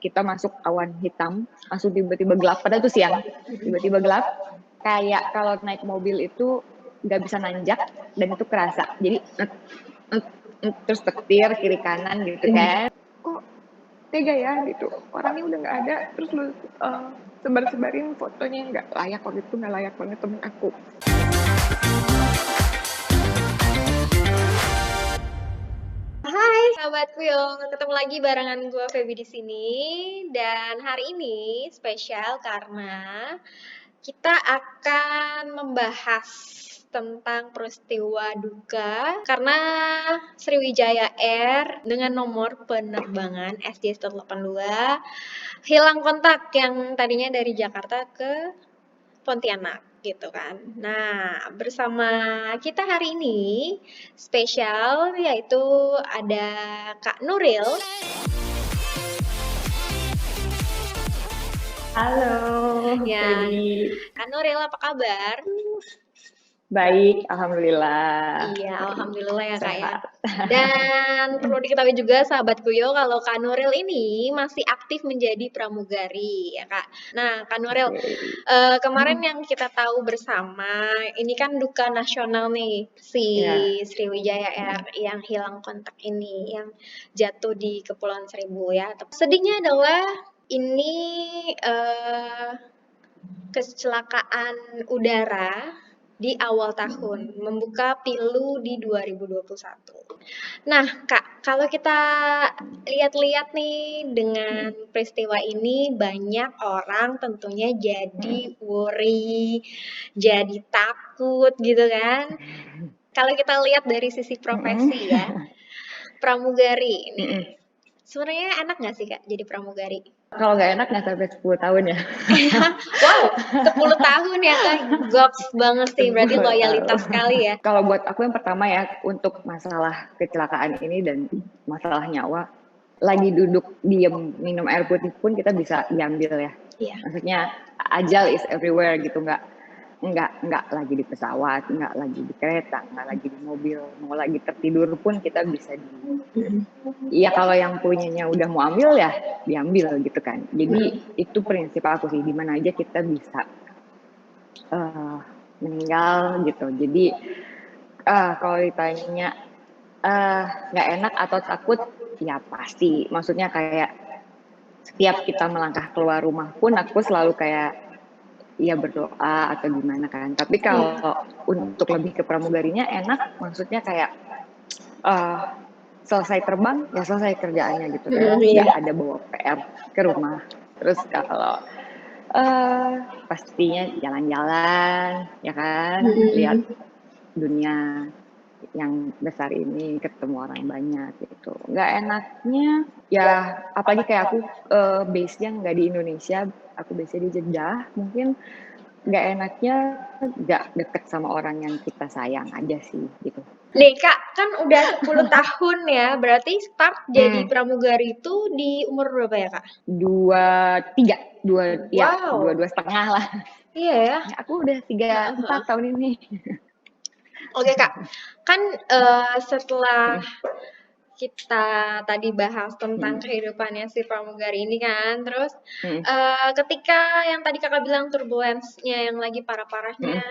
kita masuk awan hitam, langsung tiba-tiba gelap. Padahal itu siang, tiba-tiba gelap. Kayak kalau naik mobil itu nggak bisa nanjak dan itu kerasa. Jadi terus petir kiri kanan gitu kan. Kok tega ya gitu. Orangnya udah nggak ada, terus lu sebar-sebarin fotonya nggak layak. Waktu itu nggak layak banget temen aku. Hai sahabatku yo, ketemu lagi barengan gue Feby di sini. Dan hari ini spesial karena kita akan membahas tentang peristiwa duka karena Sriwijaya Air dengan nomor penerbangan SJ182 hilang kontak yang tadinya dari Jakarta ke Pontianak gitu kan. Nah, bersama kita hari ini spesial yaitu ada Kak Nuril. Halo, Ya, Feby. Kak Nuril apa kabar? Baik, alhamdulillah. Iya, alhamdulillah ya Kak ya. Sehat. Dan perlu diketahui juga sahabatku yo kalau Kak Nuril ini masih aktif menjadi pramugari ya Kak. Nah, Kak Nuril, kemarin yang kita tahu bersama ini kan duka nasional nih si Ya. Sriwijaya Air yang hilang kontak ini, yang jatuh di Kepulauan Seribu ya. Sedihnya adalah ini kecelakaan udara di awal tahun, membuka pilu di 2021. Nah, Kak, kalau kita lihat-lihat nih dengan peristiwa ini banyak orang tentunya jadi worry, jadi takut gitu kan. Kalau kita lihat dari sisi profesi ya, pramugari ini. Sebenarnya enak nggak sih Kak jadi pramugari? Kalau nggak enak nggak sampai 10 tahun ya. Wow, 10 tahun ya Kak, goks banget sih, berarti loyalitas sekali ya. Kalau buat aku yang pertama ya, untuk masalah kecelakaan ini dan masalah nyawa, lagi duduk diem minum air putih pun kita bisa diambil ya. Iya. Maksudnya ajal is everywhere gitu, nggak lagi di pesawat, nggak lagi di kereta, nggak lagi di mobil, mau lagi tertidur pun kita bisa ya kalau yang punyanya udah mau ambil ya diambil gitu kan. Jadi itu prinsip aku sih, dimana aja kita bisa meninggal gitu. Jadi kalau ditanya nggak enak atau takut, ya pasti. Maksudnya kayak setiap kita melangkah keluar rumah pun aku selalu kayak ya berdoa atau gimana kan. Tapi kalau untuk lebih ke pramugarinya enak, maksudnya kayak selesai terbang ya selesai kerjaannya gitu kan, nggak ada bawa PR ke rumah. Terus kalau pastinya jalan-jalan ya kan, lihat dunia yang besar ini, ketemu orang banyak gitu. Nggak enaknya ya, apalagi kayak aku base-nya nggak di Indonesia, aku base-nya di Jeddah, mungkin nggak enaknya nggak deket sama orang yang kita sayang aja sih gitu. Nih Kak, kan udah 10 tahun ya, berarti start jadi pramugari itu di umur berapa ya Kak? 23, ya 22,5 lah. Iya ya. Aku udah 34 tahun ini. Oke Kak, kan setelah kita tadi bahas tentang kehidupannya si pramugari ini kan, terus ketika yang tadi Kakak bilang turbulence-nya yang lagi parah-parahnya,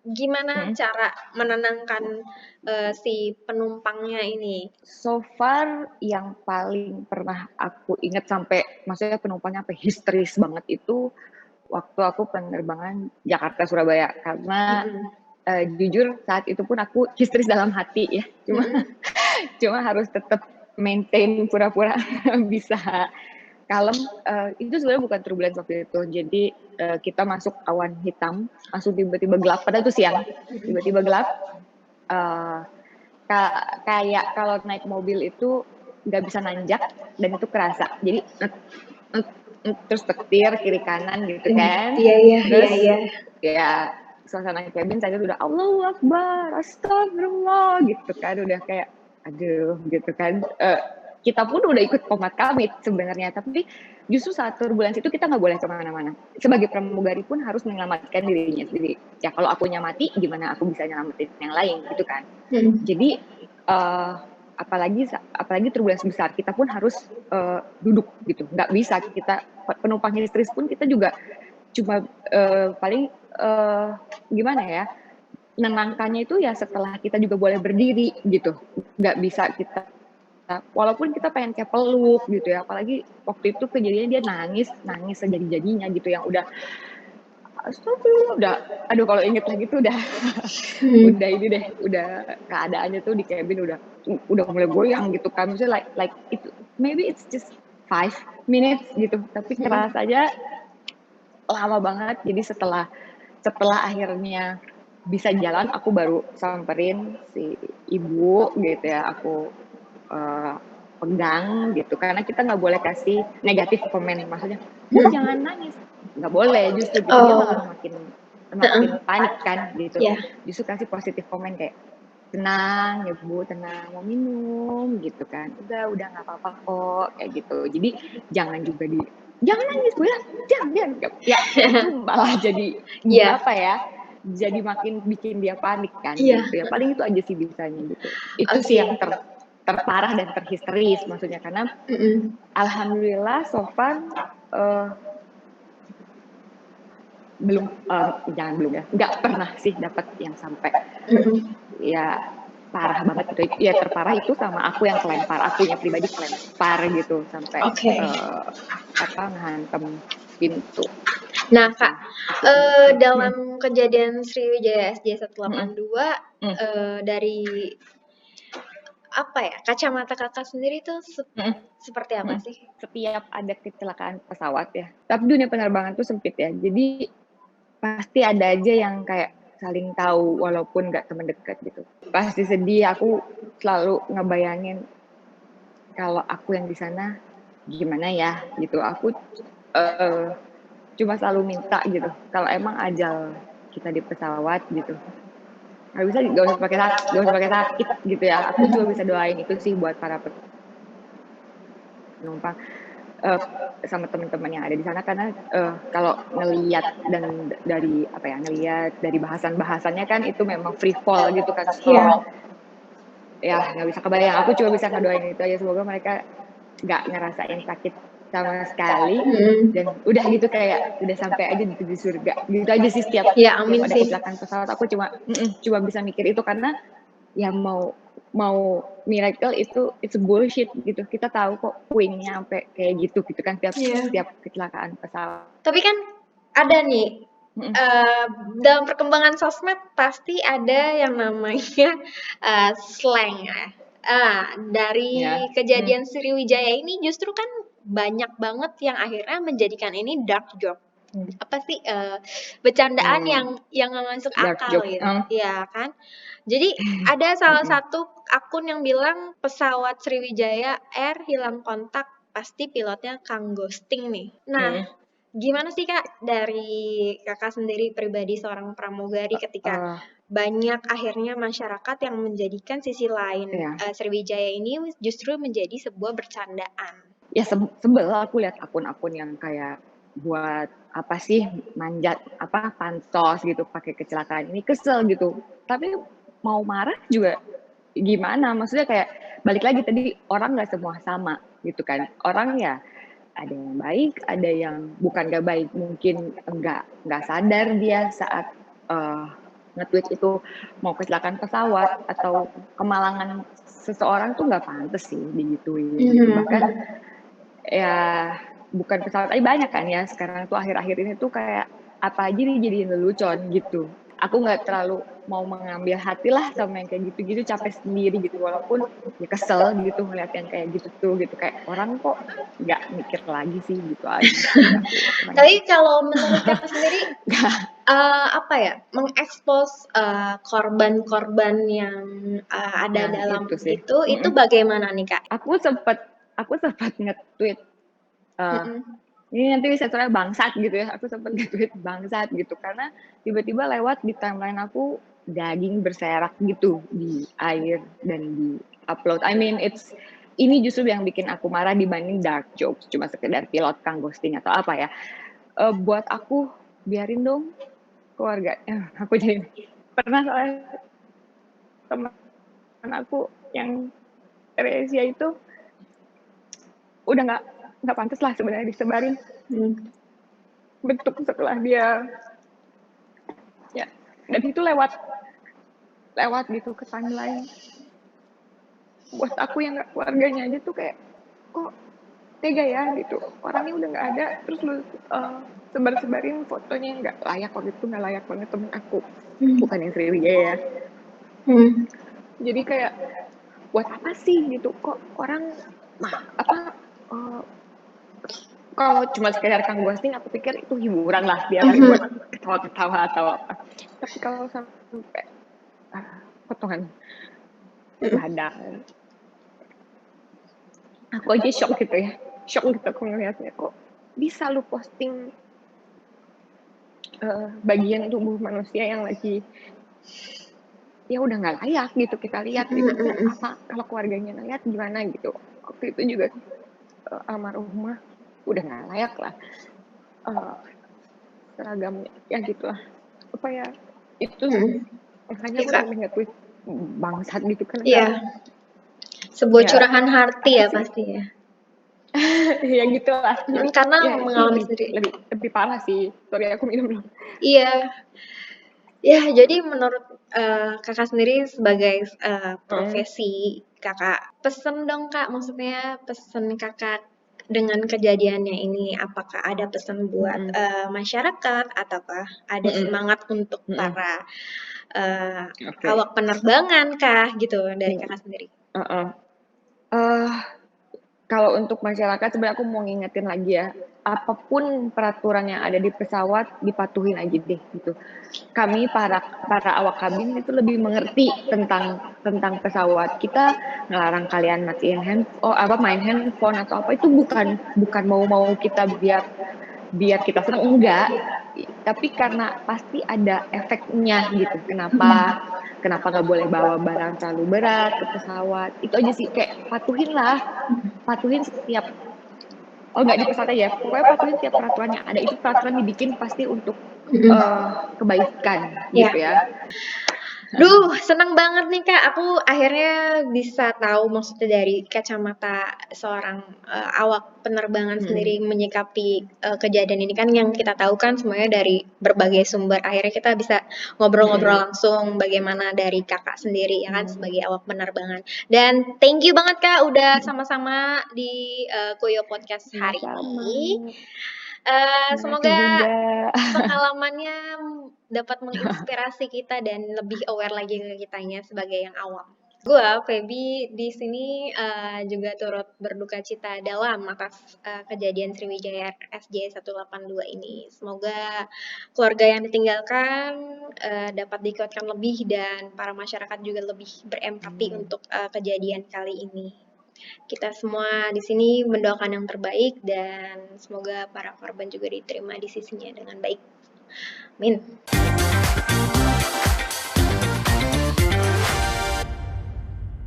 gimana cara menenangkan si penumpangnya ini? So far yang paling pernah aku ingat sampai, maksudnya penumpangnya sampai histeris banget itu waktu aku penerbangan Jakarta Surabaya, karena jujur saat itu pun aku histeris dalam hati ya, cuma harus tetap maintain pura-pura bisa kalem. Itu sebenarnya bukan turbulence waktu itu, jadi kita masuk awan hitam, langsung tiba-tiba gelap, padahal itu siang, tiba-tiba gelap. Kayak kalau naik mobil itu nggak bisa nanjak dan itu kerasa. Jadi terus petir kiri kanan gitu kan. Terus ya suasana cabin saya udah Allahu Akbar, astagfirullah gitu kan, udah kayak aduh gitu kan. Kita pun udah ikut komat kamit sebenarnya, tapi justru saat turbulensi itu kita nggak boleh kemana-mana. Sebagai pramugari pun harus menyelamatkan dirinya sendiri. Ya kalau akunya mati, gimana aku bisa nyelamatin yang lain gitu kan. Jadi apalagi turbulence besar, kita pun harus duduk gitu, nggak bisa kita penumpang histeris pun kita juga cuma paling gimana ya, menenangkannya itu ya setelah kita juga boleh berdiri gitu, nggak bisa kita walaupun kita pengen kayak peluk gitu ya, apalagi waktu itu kejadiannya dia nangis sejadi-jadinya gitu yang udah astagfirullah, udah aduh kalau inget lagi tuh udah udah ini deh, udah keadaannya tuh di cabin udah mulai goyang gitu kan, maksudnya like itu maybe it's just 5 minutes gitu, tapi kerasanya lama banget. Jadi setelah akhirnya bisa jalan, aku baru samperin si ibu gitu ya, aku pegang gitu, karena kita nggak boleh kasih negatif komen, maksudnya Bu jangan nangis, nggak boleh, justru gitu dia malah makin panik kan gitu. Yeah. Justru kasih positif komen kayak tenang ya Bu, tenang, mau minum gitu kan, udah nggak apa-apa kok kayak gitu. Jadi jangan nangis Bu ya, jangan ya itu malah jadi apa ya, jadi makin bikin dia panik kan gitu ya. Paling itu aja sih bisanya gitu. Itu sih yang terparah dan terhisteris maksudnya, karena alhamdulillah so far belum ya, nggak pernah sih dapat yang sampai ya parah banget gitu ya. Terparah itu sama aku yang kelempar, akunya pribadi kelempar gitu sampai ngehantem pintu. Nah Kak, dalam kejadian Sriwijaya SJ182 dari apa ya, kacamata Kakak sendiri tuh seperti apa sih? Setiap ada kecelakaan pesawat ya, tapi dunia penerbangan tuh sempit ya, jadi pasti ada aja yang kayak saling tahu walaupun nggak teman dekat gitu. Pasti sedih, aku selalu ngebayangin kalau aku yang di sana gimana ya gitu. Aku cuma selalu minta gitu, kalau emang ajal kita di pesawat gitu, nggak usah pakai sakit gitu ya. Aku cuma bisa doain itu sih buat para penumpang sama teman-teman yang ada di sana, karena kalau ngelihat dan ngelihat dari bahasannya kan itu memang free fall gitu kan. Ya nggak bisa kebayang, aku cuma bisa ngedoain itu aja, semoga mereka nggak ngerasain sakit sama sekali dan udah gitu kayak udah sampai aja di surga gitu aja sih. Setiap ada kecelakaan pesawat aku cuma bisa mikir itu, karena ya mau miracle itu it's bullshit gitu. Kita tahu kok puingnya sampai kayak gitu kan setiap kecelakaan pesawat. Tapi kan ada nih dalam perkembangan sosmed pasti ada yang namanya slang ya. Dari kejadian Sriwijaya ini justru kan banyak banget yang akhirnya menjadikan ini dark joke. Apa sih bercandaan yang nggak masuk akal gitu, ya kan? Jadi ada salah satu akun yang bilang pesawat Sriwijaya Air hilang kontak, pasti pilotnya Kang Ghosting nih. Nah, gimana sih Kak dari Kakak sendiri pribadi seorang pramugari ketika banyak akhirnya masyarakat yang menjadikan sisi lain Sriwijaya ini justru menjadi sebuah bercandaan? Ya sebel aku lihat akun-akun yang kayak buat apa sih manjat pansos gitu pakai kecelakaan ini, kesel gitu. Tapi mau marah juga gimana, maksudnya kayak balik lagi tadi, orang nggak semua sama gitu kan. Orang ya ada yang baik, ada yang bukan nggak baik, mungkin nggak sadar dia saat nge-tweet itu mau kecelakaan pesawat atau kemalangan seseorang tuh nggak pantas sih digituin. Bahkan ya bukan pesawat aja banyak kan ya sekarang tuh, akhir-akhir ini tuh kayak apa aja dijadiin lelucon gitu. Aku nggak terlalu mau mengambil hati lah sama yang kayak gitu-gitu, capek sendiri gitu, walaupun ya kesel gitu ngeliat yang kayak gitu tuh gitu, kayak orang kok nggak mikir lagi sih gitu aja. Tapi kalau menurut Kakak sendiri apa ya, mengekspos korban-korban yang ada dalam itu bagaimana nih Kak? Aku sempat nge-tweet ini nanti bisa soalnya bangsat gitu ya, aku sempat nge-tweet bangsat gitu karena tiba-tiba lewat di timeline aku daging berserak gitu di air dan di upload. I mean ini justru yang bikin aku marah dibanding dark jokes cuma sekedar pilot Kang Ghosting atau apa ya. Buat aku biarin dong keluarga. Aku jadi pernah soalnya teman aku yang Resia itu udah nggak pantas lah sebenarnya disebarin bentuk setelah dia ya, dan itu lewat gitu ke timeline. Buat aku yang nggak keluarganya aja tuh kayak kok tega ya gitu, orangnya udah nggak ada terus lu sebarin fotonya yang nggak layak. Waktu itu nggak layak banget temen aku, bukan yang Sriwijaya ya. Jadi kayak buat apa sih gitu, kok orang kalau cuma sekedar kang ghosting aku pikir itu hiburan lah, biar buat ketawa-ketawa atau apa. Tapi kalau sampai potongan badan, aku aja shock gitu aku ngelihatnya, kok bisa lu posting bagian tubuh manusia yang lagi ya udah nggak layak gitu kita lihat gitu. Apa kalau keluarganya ngeliat gimana gitu. Waktu itu juga almarhumah udah nggak layak lah seragamnya ya gitulah, apa ya itu makanya aku sampai nge-tweet bangsat gitu kan. Sebuah ya, curahan hati ya pasti ya. Ya gitulah. Karena ya, mengalami sendiri. Lebih parah sih. Sorry aku minum dulu. Iya. Ya, jadi menurut kakak sendiri sebagai profesi kakak, pesen dong kak, maksudnya pesen kakak dengan kejadiannya ini, apakah ada pesan buat masyarakat ataukah ada semangat untuk para awak penerbangan kah gitu dari kakak sendiri? Kalau untuk masyarakat sebenarnya aku mau ngingetin lagi ya, apapun peraturan yang ada di pesawat dipatuhin aja deh gitu. Kami para awak kabin itu lebih mengerti tentang pesawat. Kita ngelarang kalian matiin main handphone atau apa, itu bukan mau kita biar kita senang, enggak, tapi karena pasti ada efeknya gitu. Kenapa nggak boleh bawa barang terlalu berat ke pesawat, itu aja sih. Kayak patuhin setiap nggak di pesawat aja, pokoknya patuhin setiap peraturan yang ada. Itu peraturan dibikin pasti untuk kebaikan gitu ya. Duh, senang banget nih Kak, aku akhirnya bisa tahu maksudnya dari kacamata seorang awak penerbangan sendiri menyikapi kejadian ini. Kan yang kita tahu kan semuanya dari berbagai sumber, akhirnya kita bisa ngobrol-ngobrol langsung bagaimana dari kakak sendiri ya kan sebagai awak penerbangan. Dan thank you banget Kak udah sama-sama di Koyo Podcast hari ini. Semoga pengalamannya dapat menginspirasi kita dan lebih aware lagi ke kitanya sebagai yang awam. Gua Feby di sini juga turut berduka cita dalam atas kejadian Sriwijaya SJ 182 ini. Semoga keluarga yang ditinggalkan dapat dikuatkan lebih dan para masyarakat juga lebih berempati untuk kejadian kali ini. Kita semua di sini mendoakan yang terbaik dan semoga para korban juga diterima di sisinya dengan baik. Amin.